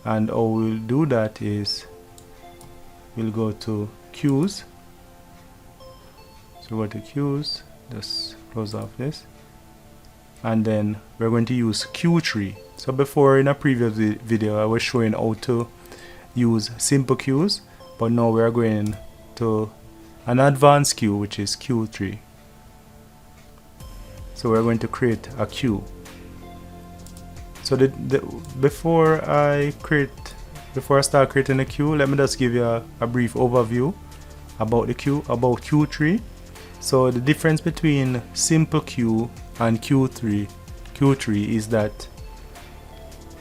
And how we'll do that is we'll go to queues. So go to queues, just close off this, and then we're going to use Q3. So before, in a previous video, I was showing how to use simple queues, but now we are going to an advanced queue, which is Q3. So we're going to create a queue. So before I start creating a queue, let me just give you a brief overview about the queue, about Q3. So the difference between simple queue and Q3 is that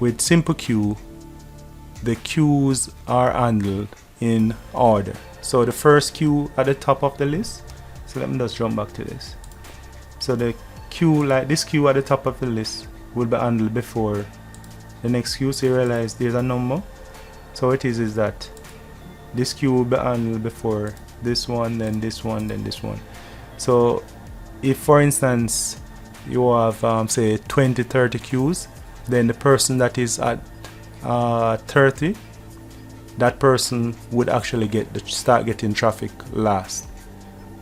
with simple queue, the queues are handled in order. So the first queue at the top of the list, so let me just jump back to this. So the queue, like this queue at the top of the list, will be handled before the next queue. So you realize there's a number. So it is that this queue will be handled before this one, then this one, then this one. So if, for instance, you have say 20-30 queues, then the person that is at 30, that person would actually start getting traffic last.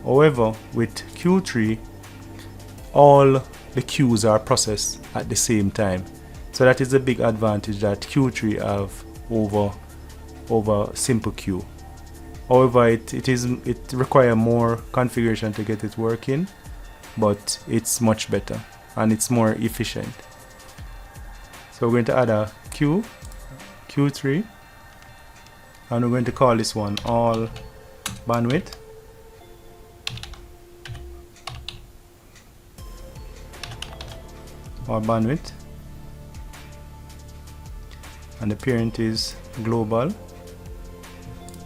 However, with Q3, all the queues are processed at the same time. So that is a big advantage that Q3 have over simple queue. However, it requires more configuration to get it working, but it's much better and it's more efficient. So we're going to add a queue, Q3, and we're going to call this one all bandwidth. All bandwidth. And the parent is global,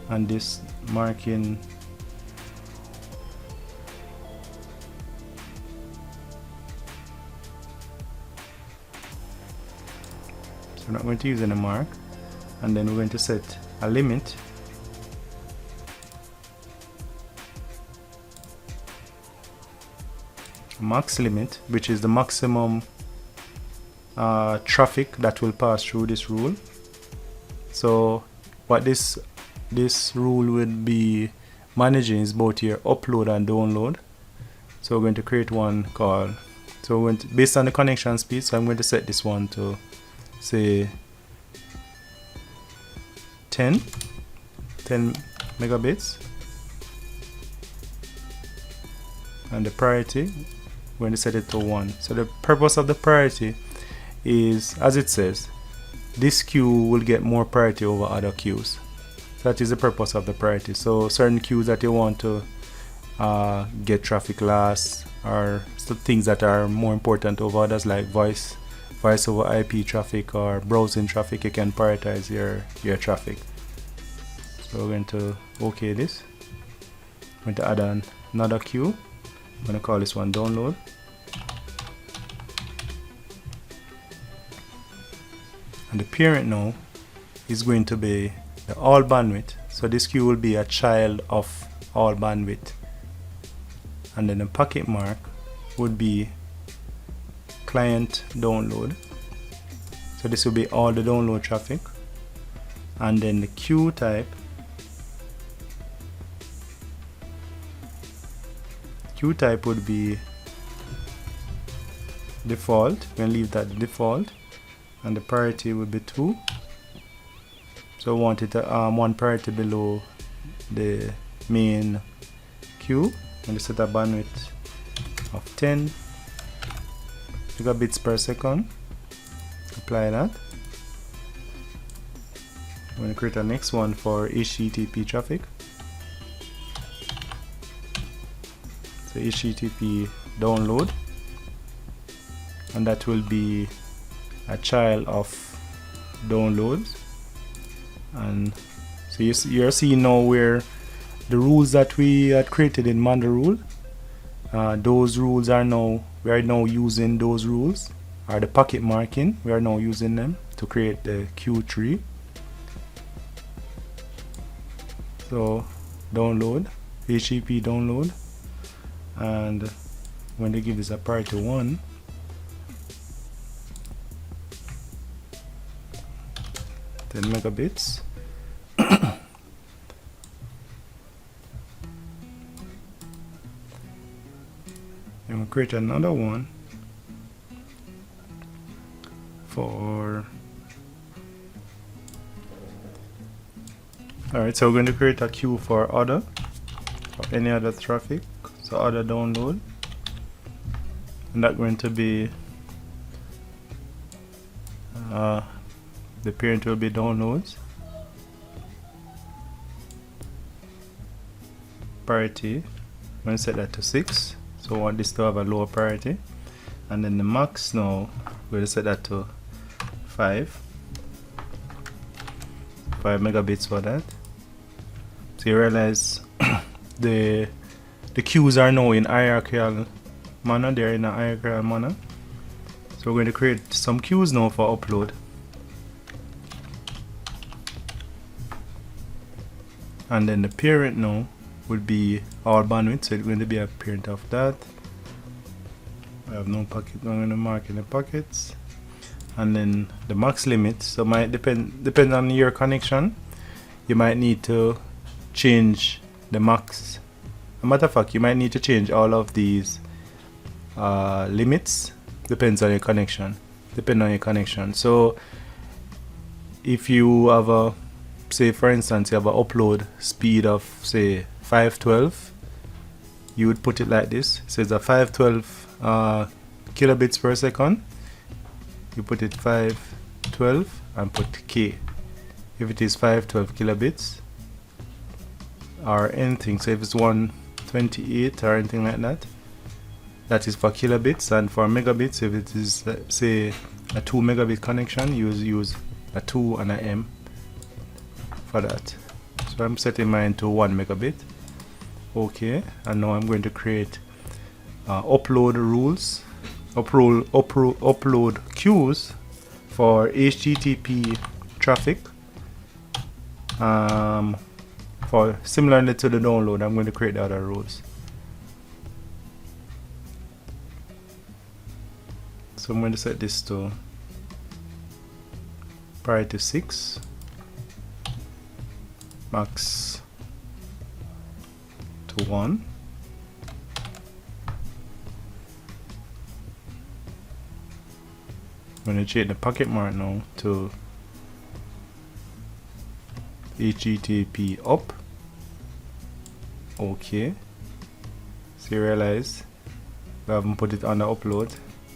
and this marking so we're not going to use any mark, and then we're going to set a limit max limit, which is the maximum traffic that will pass through this rule. So what this rule will be managing is both your upload and download. So we're going to create one called, so based on the connection speed, so I'm going to set this one to say 10 megabits, and the priority we're going to set it to 1. So the purpose of the priority is, as it says, this queue will get more priority over other queues. So that is the purpose of the priority. So certain queues that you want to get traffic last, or things that are more important over others, like voice over IP traffic or browsing traffic, you can prioritize your traffic. So we're going to OK this. I'm going to add another queue. I'm going to call this one download. And the parent now is going to be the all bandwidth. So this queue will be a child of all bandwidth. And then the packet mark would be client download. So this will be all the download traffic. And then the QType. QType would be default. We're going to leave that default. And the priority would be 2. So we want it one priority below the main queue. And set a bandwidth of 10 gigabits per second. Apply that. I'm going to create a next one for HTTP traffic. So HTTP download, and that will be a child of downloads. And so you're seeing now where the rules that we had created in Mandel rule, those rules are now, we are now using those rules, or the packet marking, we are now using them to create the Q3. So download, HTTP download, and when they give this a priority 1, 10 megabits. And we'll create another one for, alright, so we're going to create a queue for other, or any other traffic, so other download, and that's going to be the parent will be downloads, priority, I'm going to set that to 6, so I want this to have a lower priority, and then the max now we're going to set that to 5 megabits for that. So you realize the queues are now in hierarchical manner, they're in a hierarchical manner. So we're going to create some queues now for upload. And then the parent now would be all bandwidth, so it's going to be a parent of that. I have no pocket, I'm going to mark in the pockets. And then the max limit, so might depend on your connection. You might need to change the max. As a matter of fact, you might need to change all of these limits. Depends on your connection. So if you have a, say for instance, you have an upload speed of say 512, you would put it like this. So it's a 512 kilobits per second. You put it 512 and put K. If it is 512 kilobits or anything, so if it's 128 or anything like that, that is for kilobits. And for megabits, if it is say a 2 megabit connection, you use a 2 and a M for that. So I'm setting mine to 1 megabit. Okay, and now I'm going to create upload rules, upload queues for HTTP traffic. For similarly to the download, I'm going to create the other rules. So I'm going to set this to priority 6, max to 1. I'm going to change the packet mark now to HTTP up. Okay. So you realize we haven't put it on the upload.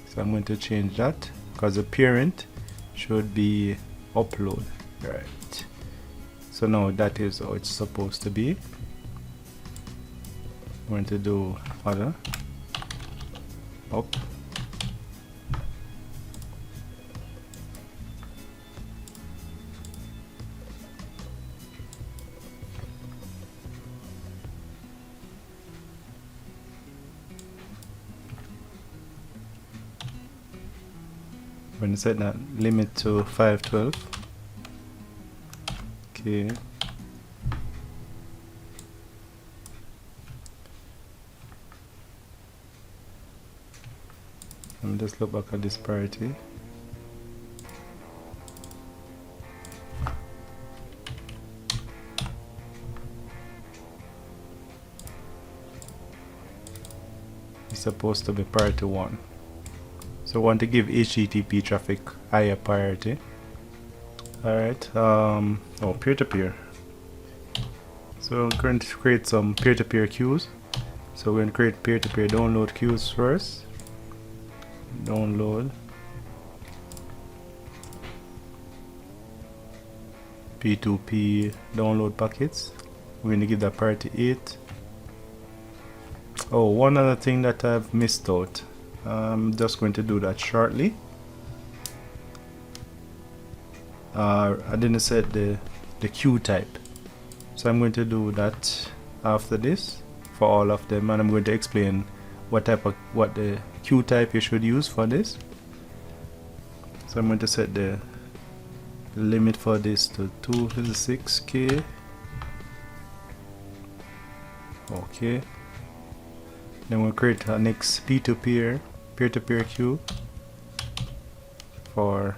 So I'm going to change that because the parent should be upload. Right. So now that is how it's supposed to be. I'm going to do other up. I'm going to set that limit to 512. Okay. Let me just look back at this priority. It's supposed to be priority 1. So I want to give HTTP traffic higher priority. Alright, peer-to-peer. So I'm going to create some peer-to-peer queues. So we're going to create peer-to-peer download queues first. Download P2P download packets. We're going to give that priority 8. Oh, one other thing that I've missed out. I'm just going to do that shortly. I didn't set the QType, so I'm going to do that after this for all of them, and I'm going to explain what the QType you should use for this. So I'm going to set the limit for this to 256K. Okay. Then we'll create our next peer-to-peer queue for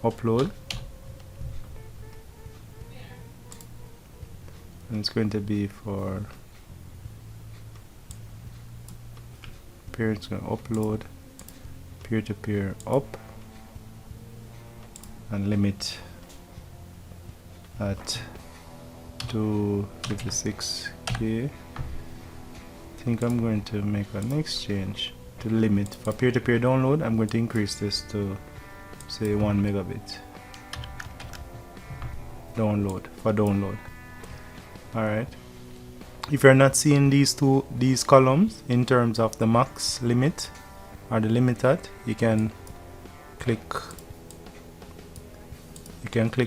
upload. and it's going to be for peer. It's going to upload peer-to-peer up and limit at 256K. I think I'm going to make an exchange to limit for peer-to-peer download. I'm going to increase this to say 1 megabit download. Alright, if you're not seeing these columns in terms of the max limit or the limit at, you can click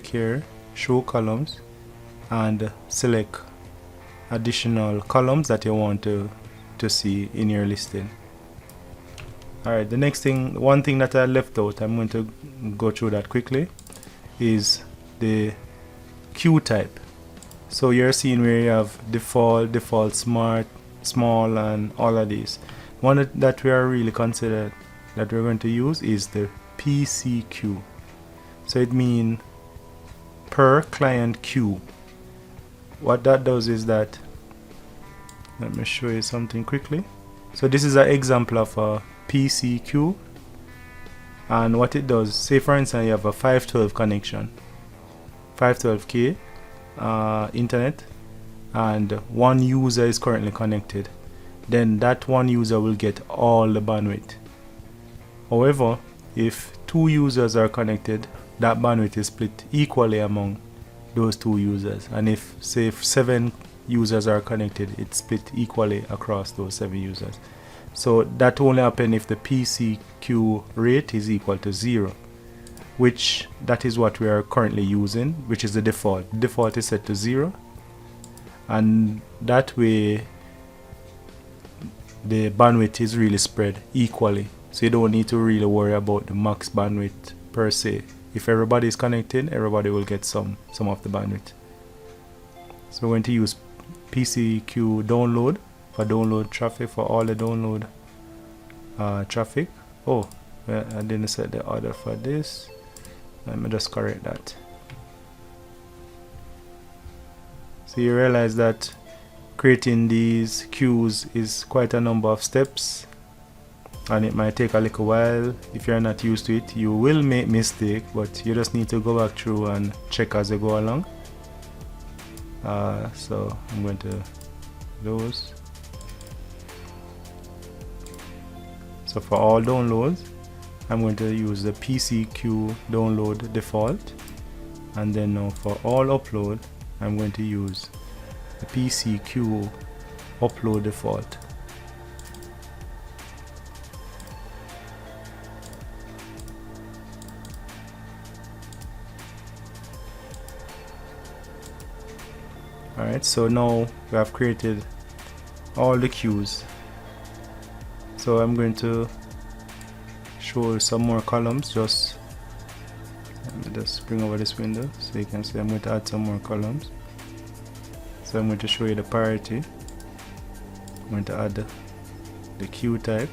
here, show columns, and select additional columns that you want to see in your listing. Alright, the next thing, one thing that I left out, I'm going to go through that quickly, is the QType. So you're seeing where you have default, smart, small, and all of these. One that we are really considered that we're going to use is the PCQ. So it means per client queue. What that does is that, let me show you something quickly. So this is an example of a PCQ, and what it does, say for instance you have a 512 connection, 512K internet, and one user is currently connected, then that one user will get all the bandwidth. However, if 2 users are connected, that bandwidth is split equally among those 2 users, and if 7 users are connected, it's split equally across those 7 users. So that only happens if the PCQ rate is equal to 0, which that is what we are currently using, which is the default. Default is set to 0, and that way the bandwidth is really spread equally, so you don't need to really worry about the max bandwidth per se. If everybody is connected, everybody will get some of the bandwidth. So we're going to use PCQ download for download traffic, for all the download traffic. Oh, well, I didn't set the order for this. Let me just correct that. So you realize that creating these queues is quite a number of steps, and it might take a little while. If you're not used to it, you will make mistake, but you just need to go back through and check as you go along. So I'm going to those. So for all downloads, I'm going to use the PCQ download default, and then now for all upload, I'm going to use the PCQ upload default. Alright, so now we have created all the queues. So I'm going to show some more columns. Let me just bring over this window so you can see I'm going to add some more columns. So I'm going to show you the priority. I'm going to add the QType.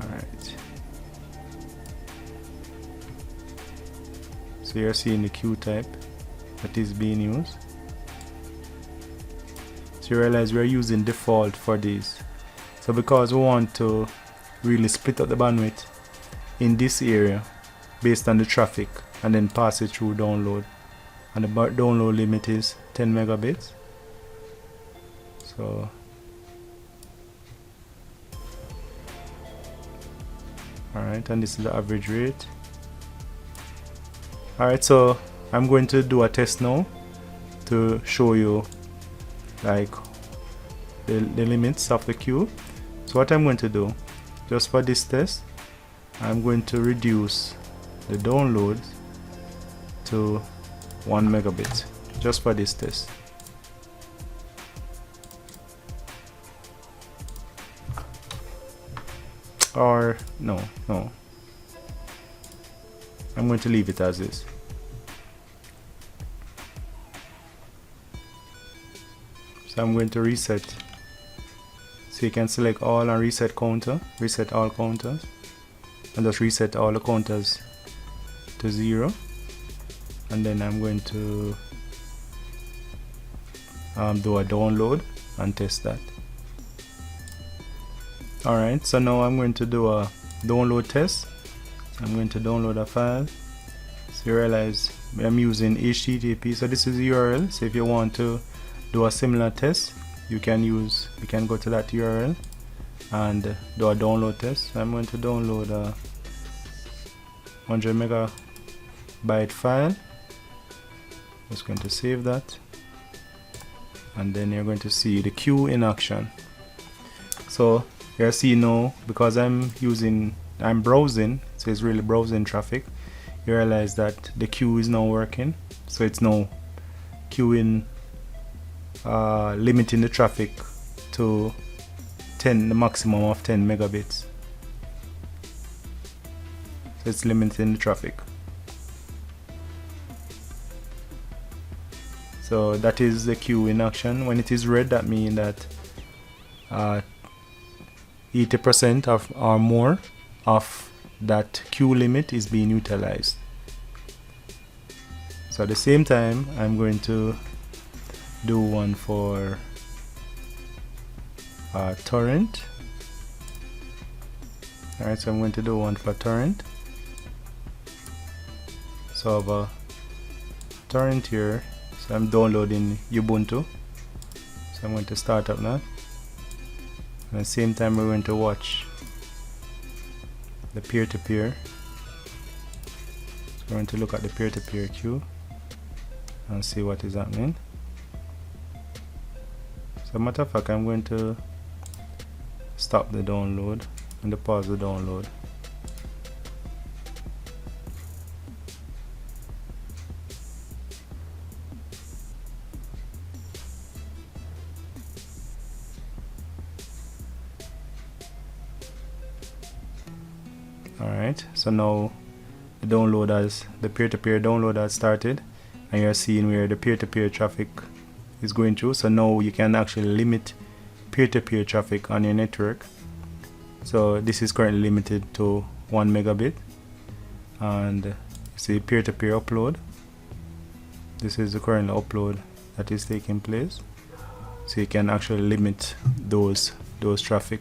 Alright. So you're seeing the QType that is being used. So you realize we're using default for these. So because we want to really split up the bandwidth in this area based on the traffic and then pass it through download, and the download limit is 10 megabits. So alright, and this is the average rate. Alright, so I'm going to do a test now to show you like the limits of the queue. So what I'm going to do, just for this test, I'm going to reduce the download to 1 megabit just for this test. Or no, I'm going to leave it as is. So I'm going to reset. So you can select all and reset counter, reset all counters, and just reset all the counters to 0. And then I'm going to do a download and test that. Alright, so now I'm going to do a download test. I'm going to download a file. So you realize I'm using HTTP, so this is the URL. So if you want to do a similar test, you can go to that URL and do a download test. So I'm going to download a 100 megabyte file. Just going to save that, and then you're going to see the queue in action. So you see now, because I'm browsing, so it's really browsing traffic, you realize that the queue is now working. So it's now queuing, limiting the traffic to the maximum of 10 megabits. So it's limiting the traffic. So that is the queue in action. When it is red, that means that 80% of or more of that queue limit is being utilized. So at the same time, I'm going to do one for torrent. Alright, so I'm going to do one for torrent. So I have a torrent here. So I'm downloading Ubuntu. So I'm going to start up now. And at the same time, we're going to watch the peer-to-peer. So we're going to look at the peer-to-peer queue and see what is happening. So matter of fact, I'm going to stop the download and pause the download. Alright, so now the peer-to-peer download has started, and you're seeing where the peer-to-peer traffic is going through. So now you can actually limit peer-to-peer traffic on your network. So this is currently limited to 1 megabit, and see peer-to-peer upload. This is the current upload that is taking place. So you can actually limit those traffic.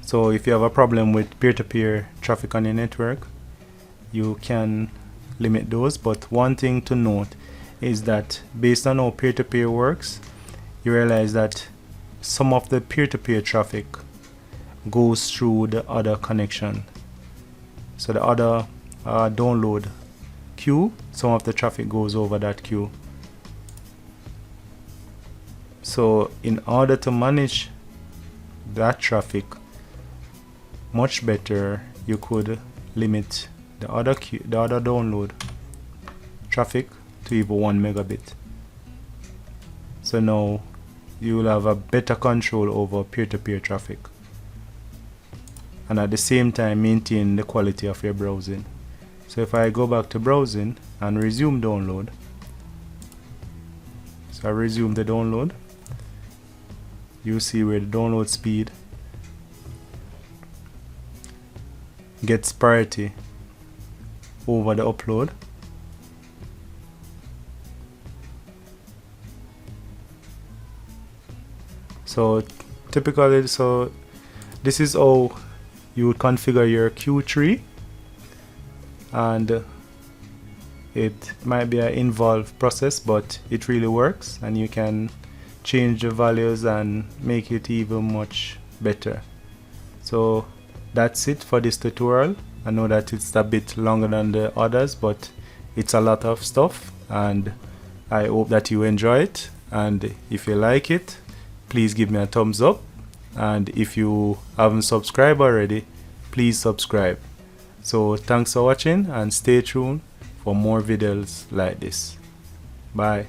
So if you have a problem with peer-to-peer traffic on your network, you can limit those. But one thing to note is that based on how peer-to-peer works, you realize that some of the peer-to-peer traffic goes through the other connection. So the other download queue, some of the traffic goes over that queue. So in order to manage that traffic much better, you could limit the other download traffic to even 1 megabit. So now you will have a better control over peer-to-peer traffic, and at the same time maintain the quality of your browsing. So if I go back to browsing and resume download, so I resume the download, you see where the download speed gets priority over the upload. So typically, so this is how you would configure your queue tree, and it might be an involved process, but it really works, and you can change the values and make it even much better. So that's it for this tutorial. I know that it's a bit longer than the others, but it's a lot of stuff, and I hope that you enjoy it. And if you like it, please give me a thumbs up, and if you haven't subscribed already, please subscribe. So thanks for watching, and stay tuned for more videos like this. Bye.